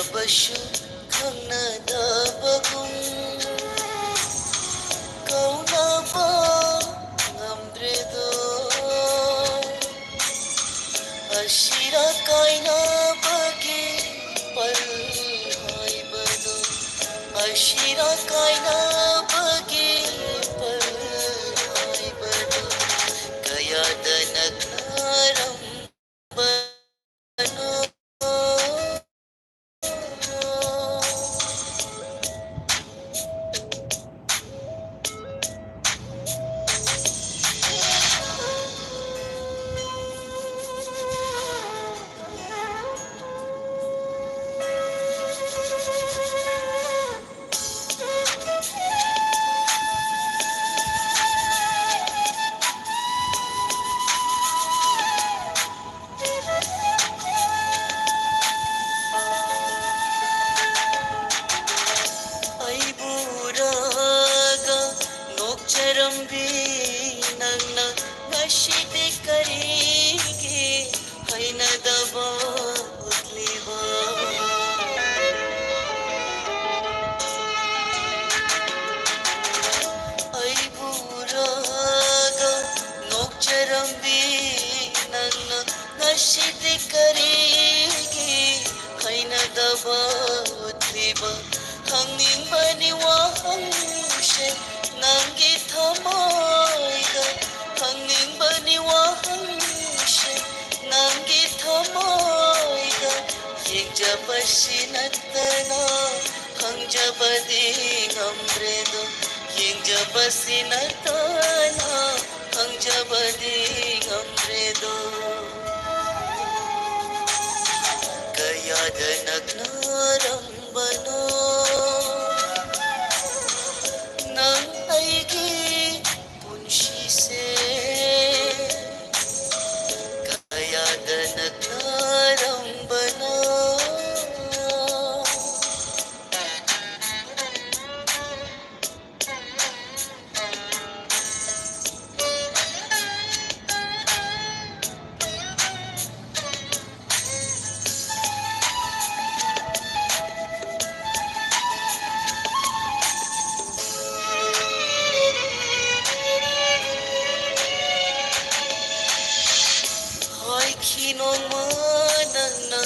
उनरबसु खंगनदबगुम कौनबा ngamdredo ashira kainabagi palhaibado ashira kainabagi palhaibado kayadanagnarambano ಐಬೂರಾಗ ನೋಕ್ಚರಂಬಿ ನನ್ನ ನಶಿದೆ ಕರಿಗೆ ಹೈನದವ ಉದ್ಲಿವ ಐಬೂರಾಗ ನೋಕ್ಚರಂಬಿ ನನ್ನ ನಶಿದೆ ಕರಿಗೆ ಹೈನದವ ಉದ್ಲಿವ ಹಂಗಿಂಬನಿ ವಾಹಂಶೆ ನಂಗೆ ಥಮಾಯ್ದ ಹಂಗಿಂಬನಿ ವಾಹಂಶೆ ನಂಗೆ ಥಮಾಯ್ದ ಎಂಜಬಸಿನತ್ತನ ಹಂಜಬದಿ ಗಂಬ್ರೆದು ಎಂಜಬಸಿನತ್ತನ ಹಂಜಬದಿ ಗಂಬ್ರೆದು ಕಯಾದ ನಗ್ನಾರಂಬನೋ nang aigi punshi se kaya danagnarambana kinong manana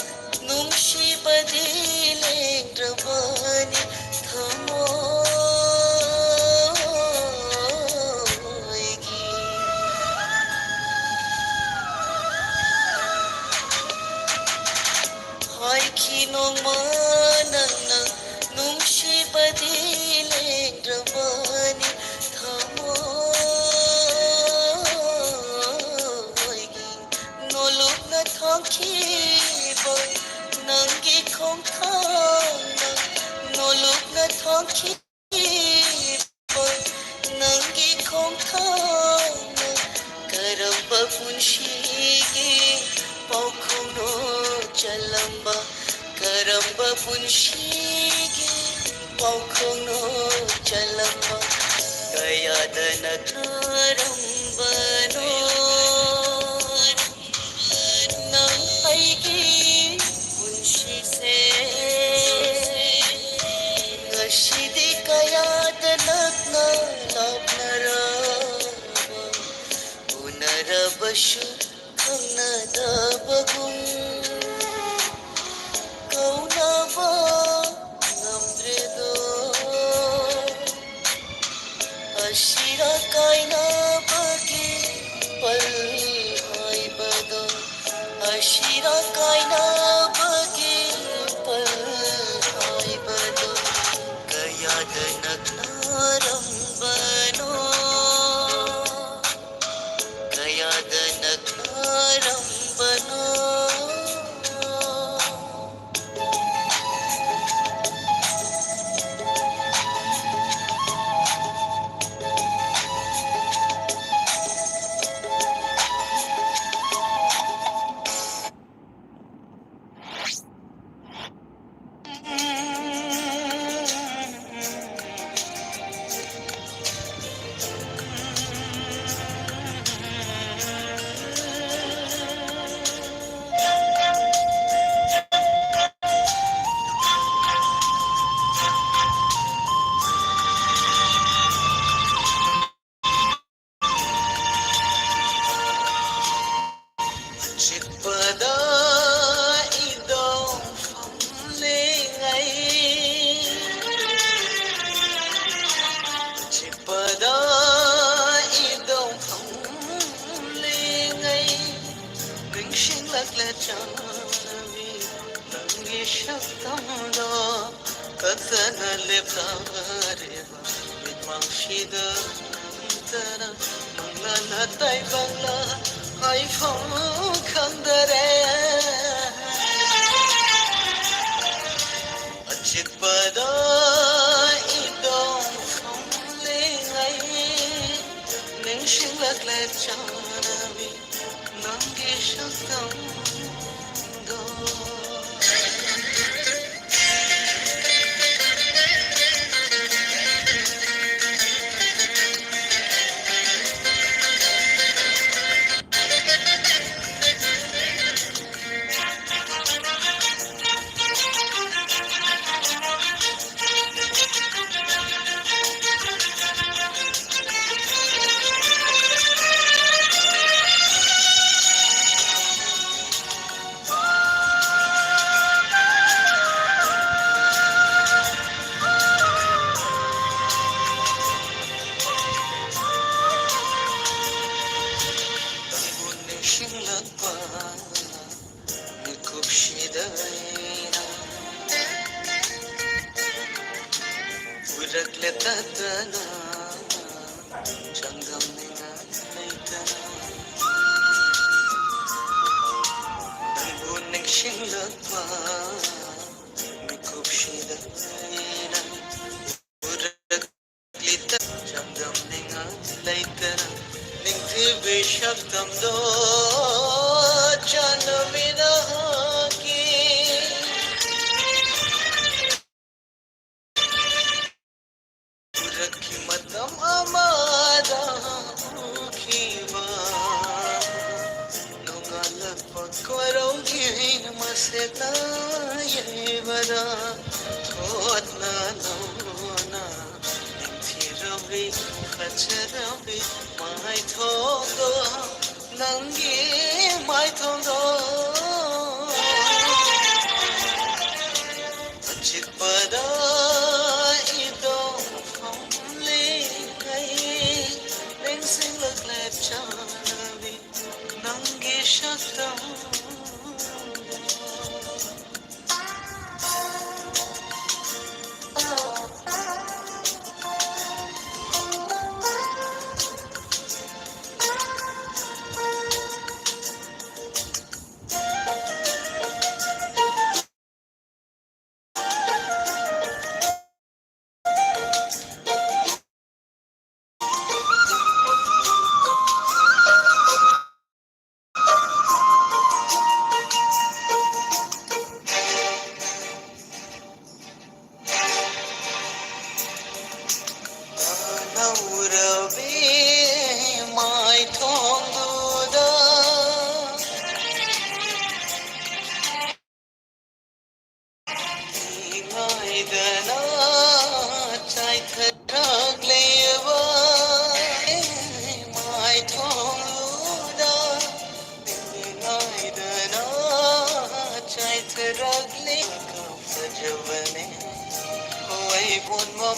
nung shibadiling rabani thamoygi hoy kinong manana nung shibadiling rabani thangkiboy nangi khong thang noluk na thangkiboy nangi khong thang karamba punshigi paukhong no chalamba karamba punshigi paukhong no chalamba kaya danagnarambano ngashidi kayadanagna labnaraba unarabashu khangnadabagum kaunaba ngamdredo ashira kainabagi palhaibado ashira kainabagi palhaibado kayadanagnarambano kayadanagnarambano ಚಾನವಿ ನಂಗೆ ಶಬ್ದದ ಕಥನ ಲೆಪ್ತಾರೆವ ವಿದ್ವಾಂಸಿದ ನಂತರ ಮಂಗಲ ತೈಬಂಗ್ಲ ಹೈಫಂ ಖಂದರೆ ಅಚಿತ್ಪದ ಇದಂ ಫಂಲೆಂಗೈ ನಿಂಶಿಲಕ್ಲೆ ಚಾನವಿ ನಂಗೆ ಶಬ್ದದ Shingakpa nikupshidayna urakle tatana changam nina naitana danguning shingakpa nikupshidayna urakle tatana changam nina naitana Ningtibi shabdam do janavina ki Rakhi matam amada kiva Nungala pakwarogi maseta yevada Thotna nauna Ningtiravi khacharavi Mai thondo nangi mai thondo achikpada idom famle kai ningsing lagle chanavi nangi shaktam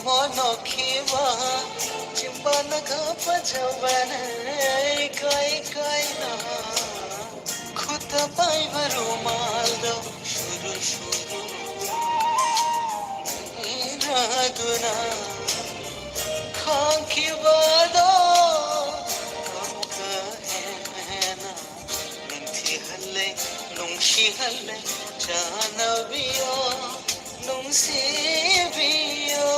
Monokhiva chimbana ka pajavana kai kai na khuda pai varumal do shuru shuru raguna khankiva do kahena ninthi halle nungshi halle janaviyo nungsi viyo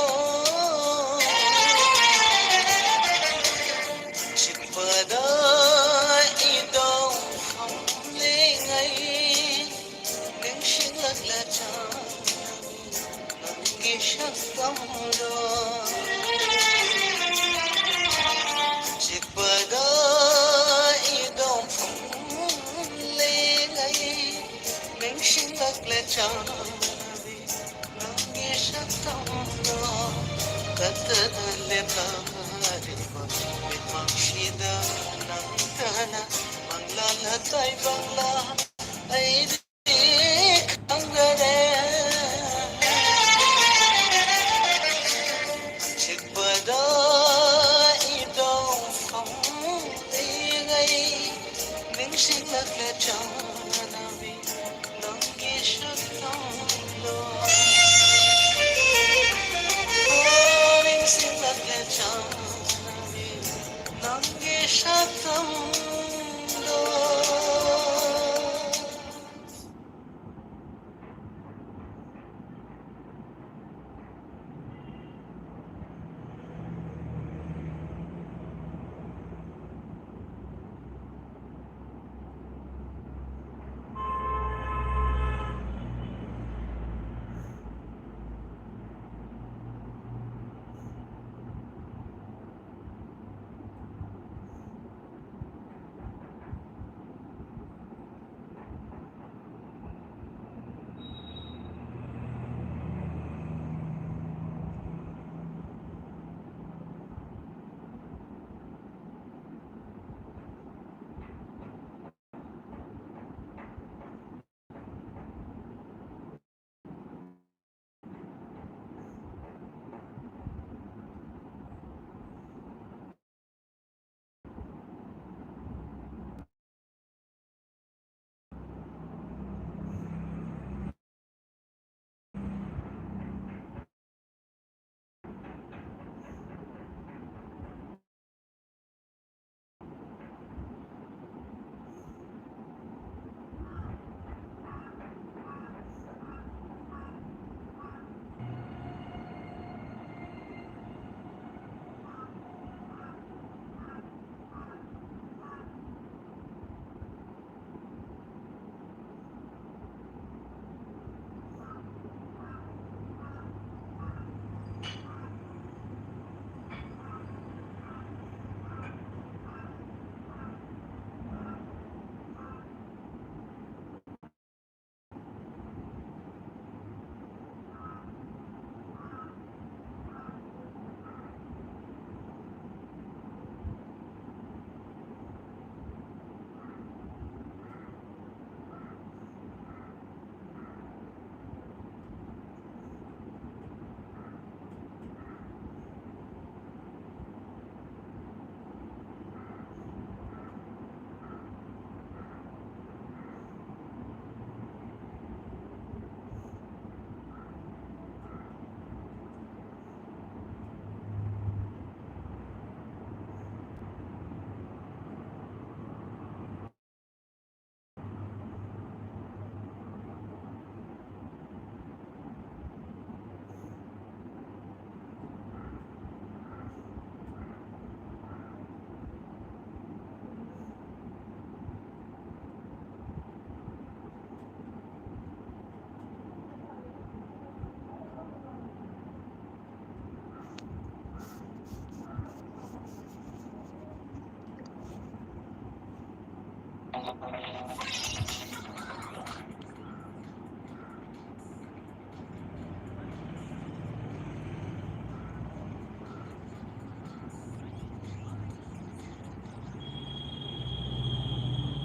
Chipada idom famlengai ningshilakla chanavi nangi shaktamdo Chipada idom famlengai ningshilakla chanavi nangi shaktamdo katadalle bhariva Vidmangshida nangana Manglala tay bangla ay dik ang gare Chigbada idong famligay Ningsing nagladyana